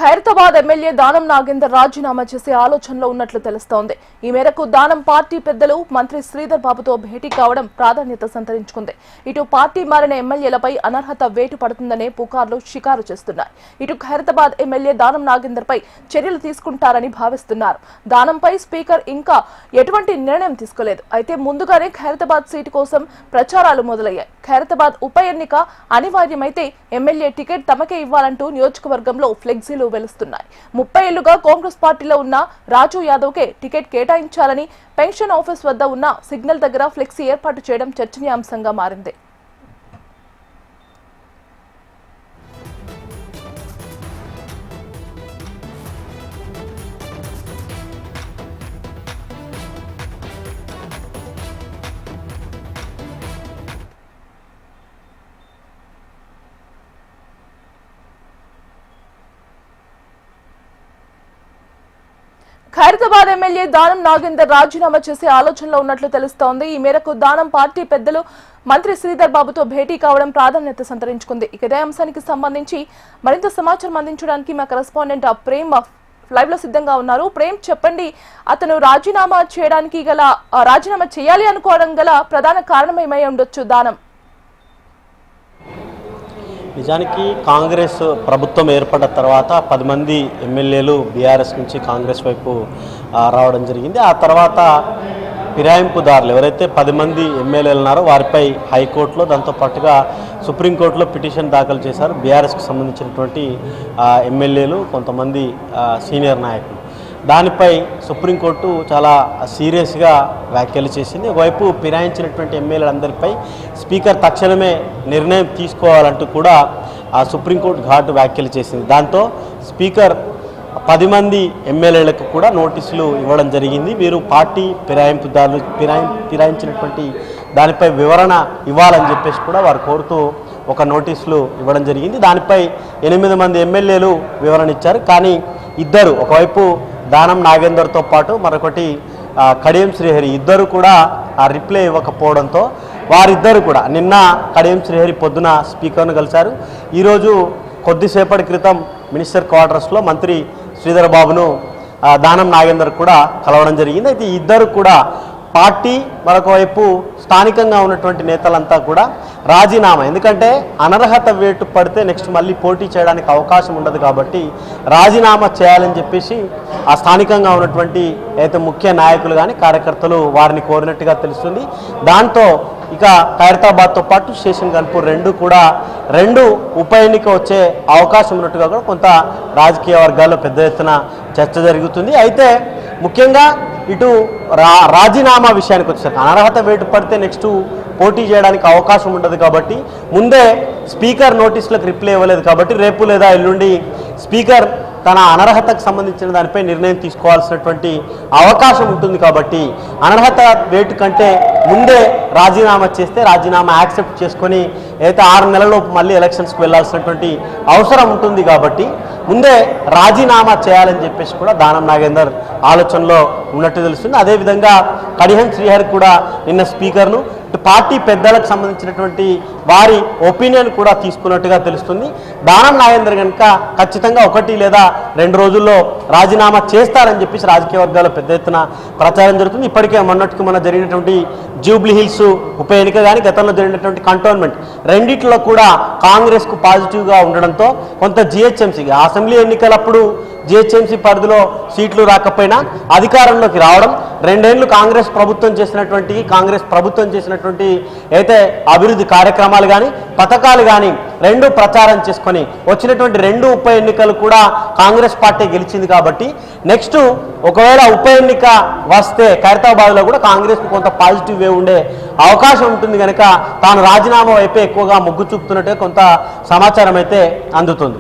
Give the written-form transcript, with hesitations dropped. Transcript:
Khairatabad MLA Danam Nagender రాజీనామా చేసే ఆలోచనలో ఉన్నట్లు తెలుస్తోంది. ఈ మేరకు దానం పార్టీ పెద్దలు మంత్రి శ్రీధర్ బాబుతో భేటీ కావడం ప్రాధాన్యత సంతరించుకుంది. ఇటు పార్టీ మారిన ఎమ్మెల్యేలపై అనర్హత వేటు పడుతుందనే పుకార్లు షికారు చేస్తున్నాయి. ఇటు ఖైరతాబాద్ ఎమ్మెల్యే దానం నాగేందర్ పై చర్యలు తీసుకుంటారని భావిస్తున్నారు. దానంపై స్పీకర్ ఇంకా ఎటువంటి నిర్ణయం తీసుకోలేదు. అయితే ముందుగానే ఖైరతాబాద్ సీటు కోసం ప్రచారాలు మొదలయ్యాయి. ఖైరతాబాద్ ఉప ఎన్నిక అనివార్యమైతే ఎమ్మెల్యే టికెట్ తమకే ఇవ్వాలంటూ నియోజకవర్గంలో ఫ్లెక్సీలు వెలుస్తున్నాయి. 30 ఏళ్లుగా కాంగ్రెస్ పార్టీలో ఉన్న రాజు యాదవ్ కే టికెట్ కేటాయించాలని పెన్షన్ ఆఫీస్ వద్ద ఉన్న సిగ్నల్ దగ్గర ఫ్లెక్సీ ఏర్పాటు చేయడం చర్చనీయాంశంగా మారింది. ఖైరతాబాద్ ఎమ్మెల్యే దానం నాగేందర్ రాజీనామా చేసే ఆలోచనలో ఉన్నట్లు తెలుస్తోంది. ఈ మేరకు దానం పార్టీ పెద్దలు మంత్రి శ్రీధర్ బాబుతో భేటీ కావడం ప్రాధాన్యత సంతరించుకుంది. ఇదే అంశానికి సంబంధించి మరింత సమాచారం అందించడానికి మా కరెస్పాండెంట్ ప్రేమ్ లైవ్ లో సిద్ధంగా ఉన్నారు. ప్రేమ్, చెప్పండి, అతను రాజీనామా చేయాలి అనుకోవడం గల ప్రధాన కారణం ఏమై ఉండొచ్చు? దానం నిజానికి కాంగ్రెస్ ప్రభుత్వం ఏర్పడిన తర్వాత 10 మంది ఎమ్మెల్యేలు బీఆర్ఎస్ నుంచి కాంగ్రెస్ వైపు రావడం జరిగింది. ఆ తర్వాత ఫిరాయింపుదారులు ఎవరైతే 10 మంది ఎమ్మెల్యేలు ఉన్నారో వారిపై హైకోర్టులో దాంతోపాటుగా సుప్రీంకోర్టులో పిటిషన్ దాఖలు చేశారు బీఆర్ఎస్కి సంబంధించినటువంటి ఎమ్మెల్యేలు, కొంతమంది సీనియర్ నాయకులు. దానిపై సుప్రీంకోర్టు చాలా సీరియస్గా వ్యాఖ్యలు చేసింది. ఒకవైపు ఫిరాయించినటువంటి ఎమ్మెల్యేలందరిపై స్పీకర్ తక్షణమే నిర్ణయం తీసుకోవాలంటూ కూడా ఆ సుప్రీంకోర్టు ఘాటు వ్యాఖ్యలు చేసింది. దాంతో స్పీకర్ 10 మంది ఎమ్మెల్యేలకు కూడా నోటీసులు ఇవ్వడం జరిగింది. వీరు పార్టీ ఫిరాయింపుదారులు ఫిరాయించినటువంటి దానిపై వివరణ ఇవ్వాలని చెప్పేసి కూడా వారు కోరుతూ ఒక నోటీసులు ఇవ్వడం జరిగింది. దానిపై 8 మంది ఎమ్మెల్యేలు వివరణ ఇచ్చారు. కానీ ఇద్దరు, ఒకవైపు దానం నాగేందర్తో పాటు మరొకటి కడియం శ్రీహరి, ఇద్దరు కూడా ఆ రిప్లై ఇవ్వకపోవడంతో వారిద్దరు కూడా నిన్న కడియం శ్రీహరి పొద్దున స్పీకర్ను కలిశారు. ఈరోజు కొద్దిసేపటి క్రితం మినిస్టర్ క్వార్టర్స్లో మంత్రి శ్రీధర్ బాబును దానం నాగేందర్ కూడా కలవడం జరిగింది. అయితే ఇద్దరు కూడా పార్టీ, మరొక వైపు స్థానికంగా ఉన్నటువంటి నేతలంతా కూడా రాజీనామా, ఎందుకంటే అనర్హత వేటు పడితే నెక్స్ట్ మళ్ళీ పోటీ చేయడానికి అవకాశం ఉండదు కాబట్టి రాజీనామా చేయాలని చెప్పేసి ఆ స్థానికంగా ఉన్నటువంటి అయితే ముఖ్య నాయకులు కానీ కార్యకర్తలు వారిని కోరినట్టుగా తెలుస్తుంది. దాంతో ఇక ఖైరతాబాద్తో పాటు స్టేషన్ గన్పూర్ రెండు ఉప ఎన్నిక వచ్చే అవకాశం ఉన్నట్టుగా కూడా కొంత రాజకీయ వర్గాల్లో పెద్ద ఎత్తున చర్చ జరుగుతుంది. అయితే ముఖ్యంగా ఇటు రాజీనామా విషయానికి వచ్చేసరికి అనర్హత వేటు పడితే నెక్స్ట్ పోటీ చేయడానికి అవకాశం ఉండదు కాబట్టి ముందే స్పీకర్ నోటీసులకు రిప్లై ఇవ్వలేదు కాబట్టి రేపు లేదా ఎల్లుండి స్పీకర్ తన అనర్హతకు సంబంధించిన దానిపై నిర్ణయం తీసుకోవాల్సినటువంటి అవకాశం ఉంటుంది. కాబట్టి అనర్హత వేటు కంటే ముందే రాజీనామా చేస్తే రాజీనామా యాక్సెప్ట్ చేసుకొని అయితే 6 నెలలలోపు మళ్ళీ ఎలక్షన్స్కి వెళ్లాల్సినటువంటి అవసరం ఉంటుంది. కాబట్టి ముందే రాజీనామా చేయాలని చెప్పేసి కూడా దానం నాగేందర్ ఆలోచనలో ఉన్నట్టు తెలుస్తుంది. అదేవిధంగా కడియం శ్రీహరి కూడా నిన్న స్పీకర్ను పార్టీ పెద్దలకు సంబంధించినటువంటి వారి ఒపీనియన్ కూడా తీసుకున్నట్టుగా తెలుస్తుంది. దానం నాగేందర్ కనుక ఖచ్చితంగా 1 లేదా 2 రోజుల్లో రాజీనామా చేస్తారని చెప్పేసి రాజకీయ వర్గాల్లో పెద్ద ఎత్తున ప్రచారం జరుగుతుంది. ఇప్పటికే మొన్న జరిగినటువంటి జూబ్లీ హిల్స్ ఉప ఎన్నిక కానీ గతంలో జరిగినటువంటి కంటోన్మెంట్ రెండిట్లో కూడా కాంగ్రెస్కు పాజిటివ్గా ఉండడంతో కొంత జిహెచ్ఎంసీ అసెంబ్లీ ఎన్నికలప్పుడు జిహెచ్ఎంసీ పరిధిలో సీట్లు రాకపోయినా అధికారంలోకి రావడం, 2 ఏళ్లు కాంగ్రెస్ ప్రభుత్వం చేసినటువంటి అయితే అభివృద్ధి కార్యక్రమాలు కానీ పథకాలు కానీ రెండు ప్రచారం చేసుకొని వచ్చినటువంటి 2 ఉప ఎన్నికలు కూడా కాంగ్రెస్ పార్టీ గెలిచింది. కాబట్టి నెక్స్ట్ ఒకవేళ ఉప ఎన్నిక వస్తే ఖైరతాబాద్లో కూడా కాంగ్రెస్కు కొంత పాజిటివ్ వే ఉండే అవకాశం ఉంటుంది. కనుక తాను రాజీనామా వైపే ఎక్కువగా మొగ్గు చూపుతున్నట్టుగా కొంత సమాచారం అయితే అందుతుంది.